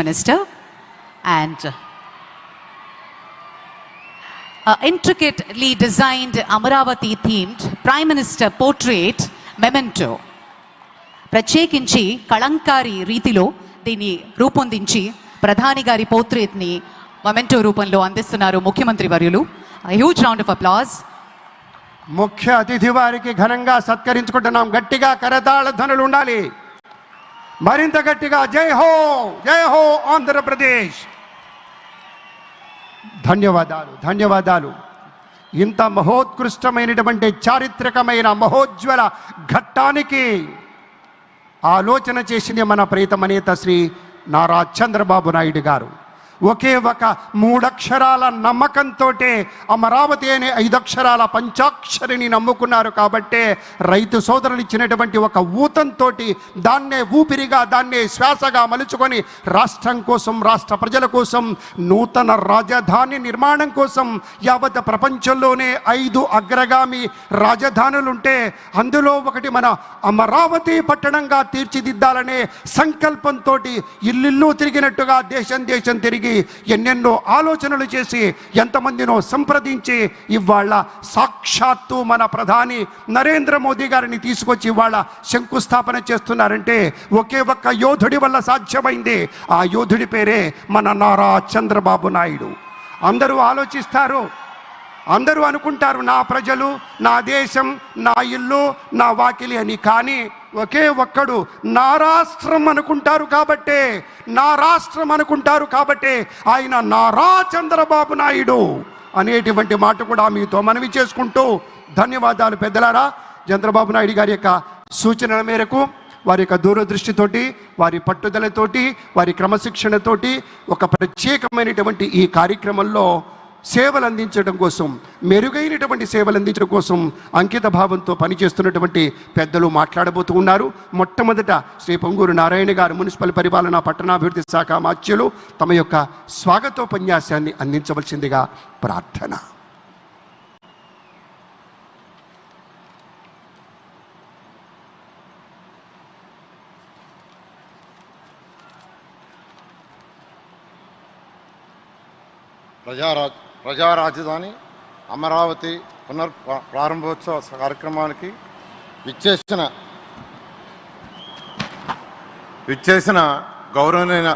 Minister, and intricately designed Amaravati themed Prime Minister portrait memento ప్రత్యేకించి కళంకారి రీతిలో దీన్ని రూపొందించి ప్రధాని గారి పోర్ట్రేట్ని మొమెంటో రూపంలో అందిస్తున్నారు ముఖ్యమంత్రి వర్యులు. Huge round of applause. ముఖ్య అతిథి వారికి ఘనంగా సత్కరించుకుంటున్నాం. గట్టిగా కరతాళ ధ్వనులు ఉండాలి. మరింత గట్టిగా జై హో, జై హో ఆంధ్రప్రదేశ్. ధన్యవాదాలు, ధన్యవాదాలు. ఇంత మహోత్కృష్టమైనటువంటి చారిత్రకమైన మహోజ్వల ఘట్టానికి ఆలోచన చేసింది మన ప్రీతమ నేత శ్రీ నారా చంద్రబాబు నాయుడు గారు. ఒకే ఒక 3 అక్షరాల నమ్మకంతో అమరావతి అనే 5 అక్షరాల పంచాక్షరిని నమ్ముకున్నారు. కాబట్టే రైతు సోదరులు ఇచ్చినటువంటి ఒక ఊతంతో దాన్నే ఊపిరిగా, దాన్నే శ్వాసగా మలుచుకొని రాష్ట్రం కోసం, రాష్ట్ర ప్రజల కోసం, నూతన రాజధాని నిర్మాణం కోసం యావత్ ప్రపంచంలోనే 5 అగ్రగామి రాజధానులుంటే అందులో ఒకటి మన అమరావతి పట్టణంగా తీర్చిదిద్దాలనే సంకల్పంతో ఇల్లు తిరిగినట్టుగా దేశం దేశం తిరిగి ఎన్నెన్నో ఆలోచనలు చేసి ఎంతమందినో సంప్రదించి ఇవాళ సాక్షాత్తు మన ప్రధాని నరేంద్ర మోదీ గారిని తీసుకొచ్చి ఇవాళ శంకుస్థాపన చేస్తున్నారంటే ఒకే ఒక్క యోధుడి వల్ల సాధ్యమైంది. ఆ యోధుడి పేరే మన నారా చంద్రబాబు నాయుడు. అందరూ ఆలోచిస్తారు, అందరూ అనుకుంటారు నా ప్రజలు, నా దేశం, నా ఇల్లు, నా వాకిలి అని. కానీ ఒకే ఒక్కడు నా రాష్ట్రం అనుకుంటారు. కాబట్టే నా రాష్ట్రం అనుకుంటారు కాబట్టే ఆయన నారా చంద్రబాబు నాయుడు అనేటువంటి మాట కూడా మీతో మనవి చేసుకుంటూ ధన్యవాదాలు. పెద్దలారా, చంద్రబాబు నాయుడు గారి యొక్క సూచనల మేరకు, వారి యొక్క దూరదృష్టితోటి, వారి పట్టుదలతోటి, వారి క్రమశిక్షణతోటి ఒక ప్రత్యేకమైనటువంటి ఈ కార్యక్రమంలో సేవలు అందించడం కోసం, మెరుగైనటువంటి సేవలు అందించడం కోసం అంకిత భావంతో పనిచేస్తున్నటువంటి పెద్దలు మాట్లాడబోతూ ఉన్నారు. మొట్టమొదట శ్రీ పొంగూరు నారాయణ గారు, మున్సిపల్ పరిపాలన పట్టణాభివృద్ధి శాఖ మాత్యులు, తమ యొక్క స్వాగతోపన్యాసాన్ని అందించవలసిందిగా ప్రార్థన. ప్రజా రాజధాని అమరావతి ప్రారంభోత్సవ కార్యక్రమానికి విచ్చేసిన గౌరవనీయ